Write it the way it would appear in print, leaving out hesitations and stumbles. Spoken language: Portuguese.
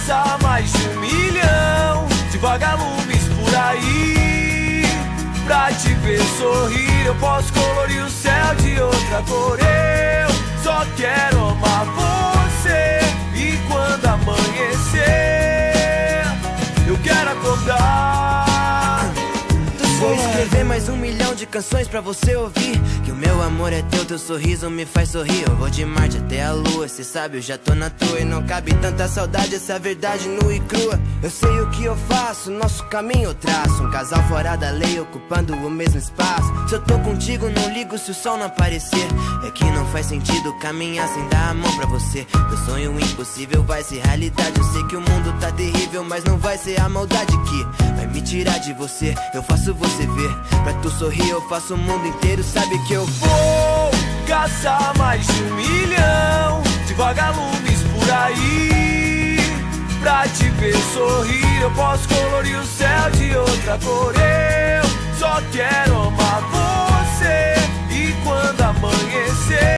caçar mais de 1 milhão de vagalumes por aí. Pra te ver sorrir, eu posso colorir o céu de outra cor. Eu só quero amar você. E quando amanhecer, eu quero acordar. Vou escrever mais 1 milhão de canções pra você ouvir. Que o meu amor é teu, teu sorriso me faz sorrir. Eu vou de Marte até a lua, cê sabe, eu já tô na tua. E não cabe tanta saudade, essa verdade nua e crua. Eu sei o que eu faço, nosso caminho eu traço. Um casal fora da lei, ocupando o mesmo espaço. Se eu tô contigo, não ligo se o sol não aparecer. É que não faz sentido caminhar sem dar a mão pra você. Meu sonho impossível vai ser realidade. Eu sei que o mundo tá terrível, mas não vai ser a maldade que vai me tirar de você. Eu faço você ver, pra tu sorrir eu faço o mundo inteiro. Sabe que eu vou caçar mais de 1 milhão de vagalumes por aí. Pra te ver sorrir, eu posso colorir o céu de outra cor.